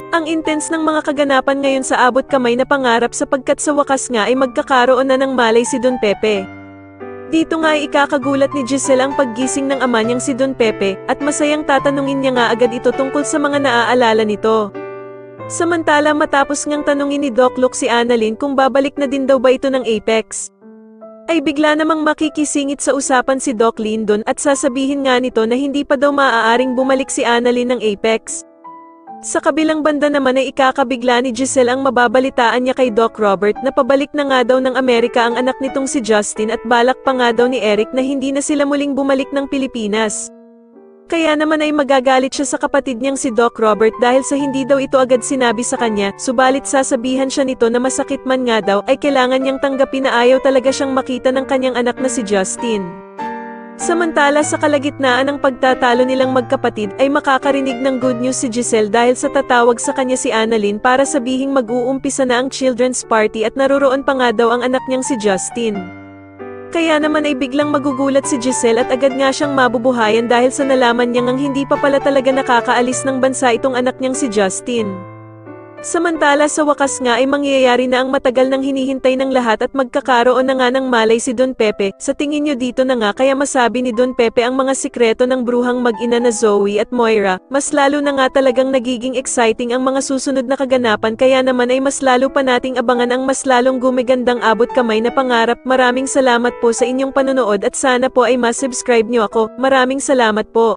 Ang intense ng mga kaganapan ngayon sa abot kamay na pangarap sapagkat sa wakas nga ay magkakaroon na ng malay si Don Pepe. Dito nga ay ikakagulat ni Giselle ang paggising ng ama niyang si Don Pepe, at masayang tatanungin niya nga agad ito tungkol sa mga naaalala nito. Samantala matapos ngang tanungin ni Doc Luke si Annalyn kung babalik na din daw ba ito ng Apex, ay bigla namang makikisingit sa usapan si Doc Lyndon at sasabihin nga nito na hindi pa daw maaaring bumalik si Annalyn ng Apex. Sa kabilang banda naman ay ikakabigla ni Giselle ang mababalitaan niya kay Doc Robert na pabalik na nga daw ng Amerika ang anak nitong si Justin at balak pa nga daw ni Eric na hindi na sila muling bumalik ng Pilipinas. Kaya naman ay magagalit siya sa kapatid niyang si Doc Robert dahil sa hindi daw ito agad sinabi sa kanya, subalit sasabihan siya nito na masakit man nga daw ay kailangan niyang tanggapin na ayaw talaga siyang makita ng kanyang anak na si Justin. Samantala sa kalagitnaan ng pagtatalo nilang magkapatid ay makakarinig ng good news si Giselle dahil sa tatawag sa kanya si Annalyn para sabihing mag-uumpisa na ang children's party at naroroon pa nga daw ang anak niyang si Justin. Kaya naman ay biglang magugulat si Giselle at agad nga siyang mabubuhayan dahil sa nalaman niyang ang hindi pa pala talaga nakakaalis ng bansa itong anak niyang si Justin. Samantala sa wakas nga ay mangyayari na ang matagal nang hinihintay ng lahat at magkakaroon na nga ng malay si Don Pepe. Sa tingin nyo dito na nga kaya masabi ni Don Pepe ang mga sikreto ng bruhang mag-ina na Zoe at Moira, mas lalo na nga talagang nagiging exciting ang mga susunod na kaganapan kaya naman ay mas lalo pa nating abangan ang mas lalong gumigandang abot kamay na pangarap. Maraming salamat po sa inyong panonood at sana po ay ma-subscribe nyo ako. Maraming salamat po.